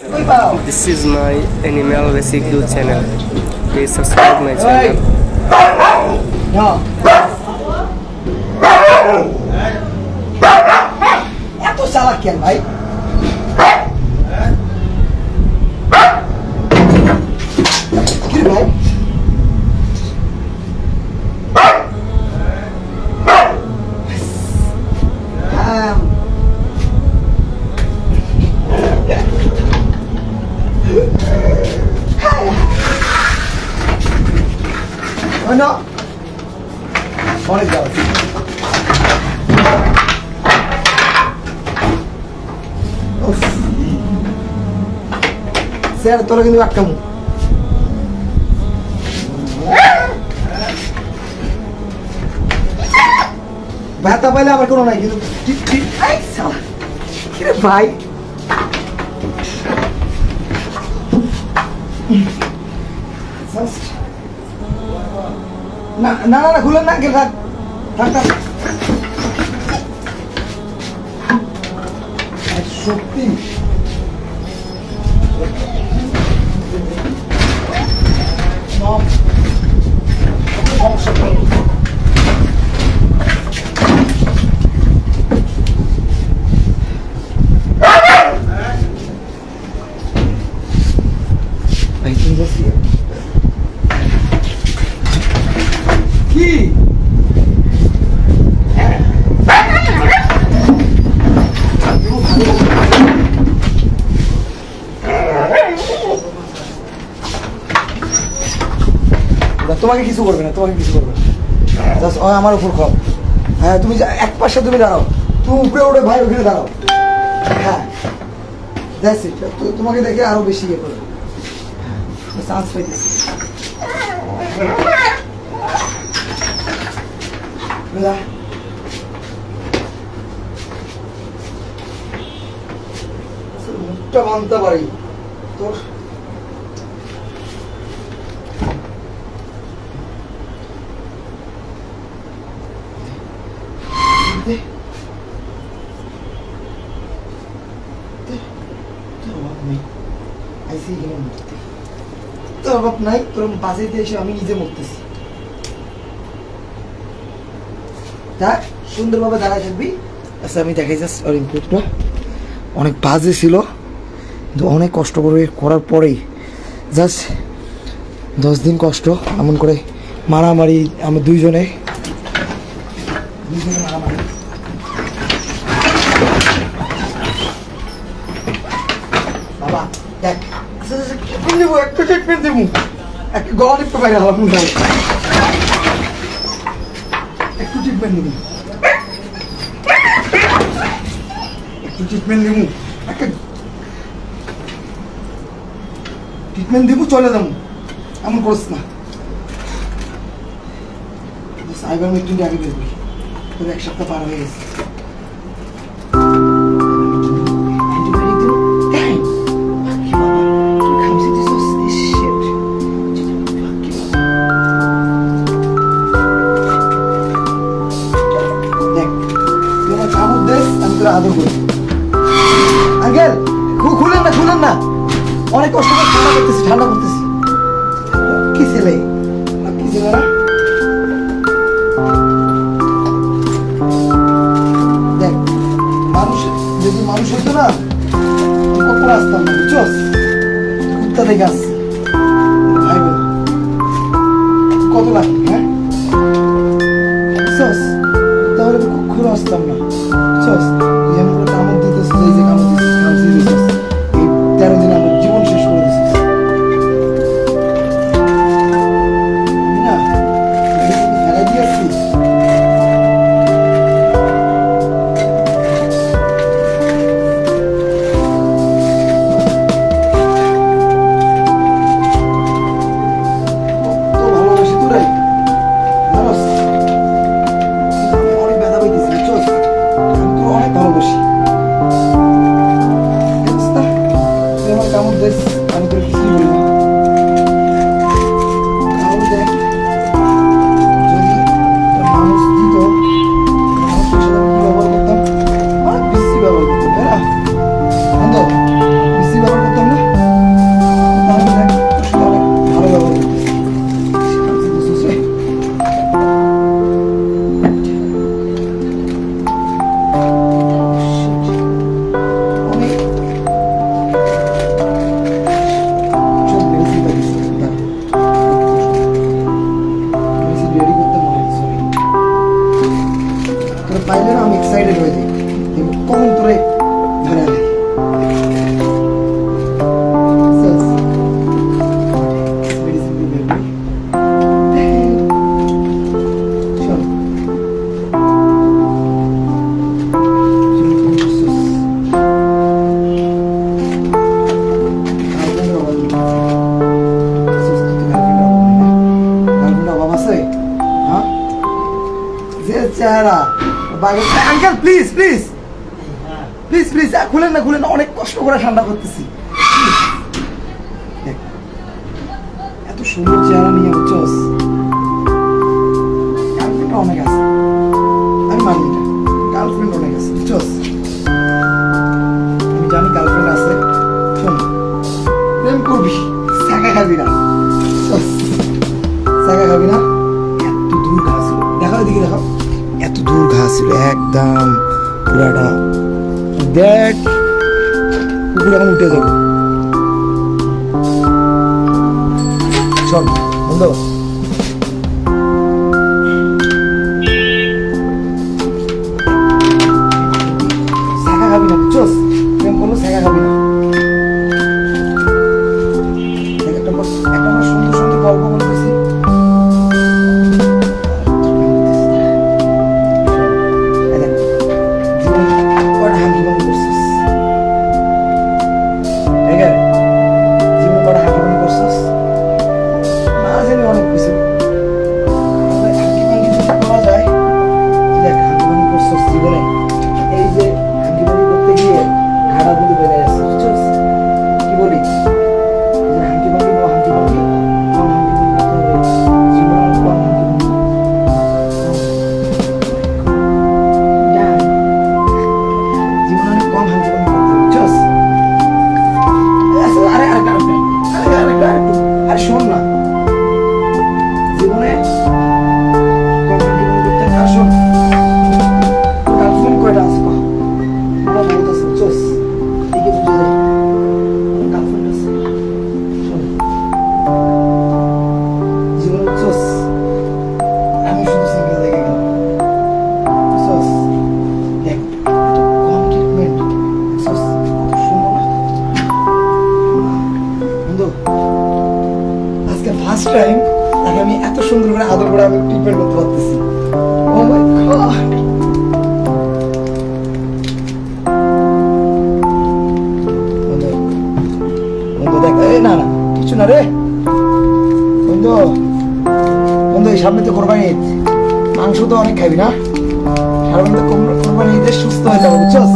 This is my animal rescue channel. Please subscribe my channel. Eto salah kian baik. Kiri baik. Oh no. Olha ela. Sério, tô lagi buat kamu. Bata pala আমার কোনো নাই কিন্তু ঠিক I সালা কি রে ভাই না না না খুলেন না থাক থাক থাক সত্যি তোমাকে কিছু করবে না তোমাকে কিছু করবে না জাস্ট আমার উপর খাও হ্যাঁ তুমি এক পাশে তুমি দাঁড়াও তুমি উপরে উঠে ভাই ওখানে দাঁড়াও হ্যাঁ দ্যাটস ইট তোমাকে দেখে আরো বেশি ইয়ে করবে চান্স পাইতেছি মুখটা বানতে পারি তোর তোর অভাব নাই তোর বাঁচাইতে এসে আমি নিজে মরতেছি দেখ সুন্দরভাবে দাঁড়ায় থাকবি আচ্ছা আমি দেখাই যাচ্ছি ওর ইনপুটটা অনেক বাজে ছিল কিন্তু অনেক কষ্ট করে করার পরেই জাস্ট 10 দিন কষ্ট এমন করে মারামারি আমরা দুইজনে মারামারি বাবা দেখ দেবো একটা ট্রিটমেন্ট দেবো একটা গলা টিপতে পারি হলাম একটু ট্রিটমেন্ট দেবো একটু ট্রিটমেন্ট দেবো একটা ট্রিটমেন্ট দেবো চলে যাবো এমন করিস না সাইবার মিটিং আগে দেখবি তোর এক সপ্তাহ পার হয়ে গেছে আদর করি আঙ্কেল খুলেন না অনেক কষ্ট করে ঠান্ডা করতেছি কি ছেলে না দেখ মানুষ যদি মানুষ হইতো না কখন আসতাম না বুঝছস কুত্তা দেখে আসছি ভাই বোন কত লাগবে হ্যাঁ বুঝছস তাহলে কখনো আসতাম না বুঝছস তুই এমন করে কামড় দিতেছিস এই যে কামড় দিতেছিস এই 13 দিন আমার জীবন শেষ করে দিছিস না ফেলে দিয়েছিস তো ভালোবাসি তোরাই জানোস অনেক ব্যথা পাইতেছি বুঝছস আমি তোর অনেক ভালোবাসি কামড় দেশ আমি তোর কিছুই বলি না কামড় দেখ যদি মানুষ দিত মানুষের সাথে কি ব্যবহার করতাম অনেক বেশি ব্যবহার করতাম তাই না বন্ধ বেশি ব্যবহার করতাম না চেহারা uncle please please please please খুলেন না খুলেন না, অনেক কষ্ট করে ঠান্ডা করতেছি। এত সুন্দর চেহারা নিয়ে বুঝছস, গার্লফ্রেন্ড অনেক আছে, আমি মানি এটা, গার্লফ্রেন্ড অনেক আছে বুঝছস, আমি জানি গার্লফ্রেন্ড আছে। শোন, প্রেম করবি, শাখা খাবি না, শাখা খাবি না। এত দূর ঘাস ছিল, দেখো এদিকে দেখো, এত দূর ঘাস ছিল একদম পুরাটা। দেখ কুকুর এখন উঠে যাবো। চল বন্ধু, শাখা খাবি না বুঝছস, প্রেম করলো শাখা খাবি না। একটা সুন্দর সুন্দর গল্প বলতেছি, ফার্স্ট টাইম তাকে আমি এত সুন্দর করে আদর করে আমি ট্রিটমেন্ট করতে পারতেছি। ও মাই গড, বন্ধু দেখ, না না কিছু না রে বন্ধু, বন্ধু এই সামনে তো কোরবানি ঈদ, মাংস তো অনেক খাবি না, সামনে তো কোরবানি ঈদে সুস্থ হয়ে যাবে বুঝছস,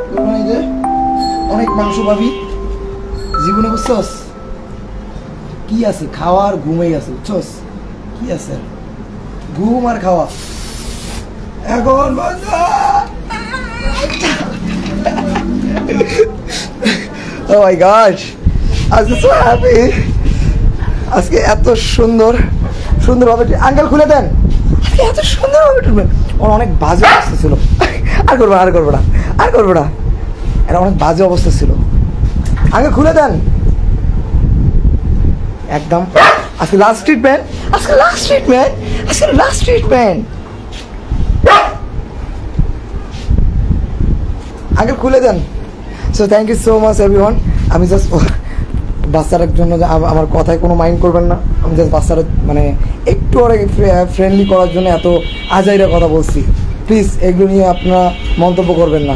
কোরবানি ঈদে অনেক মাংস পাবি জীবনে বুঝছস। কি আছে, খাওয়ার ঘুমেই আছে বুঝছস, কি আছে ঘুম আর খাওয়া এখন। ও মাই গড, আজকে সো হ্যাপি, আজকে এত সুন্দর সুন্দরভাবে আঙ্কেল খুলে দেন, এত সুন্দরভাবে ট্রিটমেন্ট। ওর অনেক বাজে অবস্থা ছিল, আর করবো না আর করবো না আর করবো না, এটা অনেক বাজে অবস্থা ছিল। আঙ্কেল খুলে দেন একদম। আজকে লাস্ট ট্রিটমেন্ট, আজকে লাস্ট ট্রিটমেন্ট, আজকে লাস্ট ট্রিটমেন্ট। আঙ্কেল খুলে দেন। So thank you so much everyone. আমি জাস্ট বাচ্চাটার জন্য আমার কথায় কোনো মাইন্ড করবেন না, আমি জাস্ট বাচ্চাটা মানে একটু অনেক ফ্রেন্ডলি করার জন্য এত আজাইরা কথা বলছি, প্লিজ এগুলো নিয়ে আপনারা মন্তব্য করবেন না।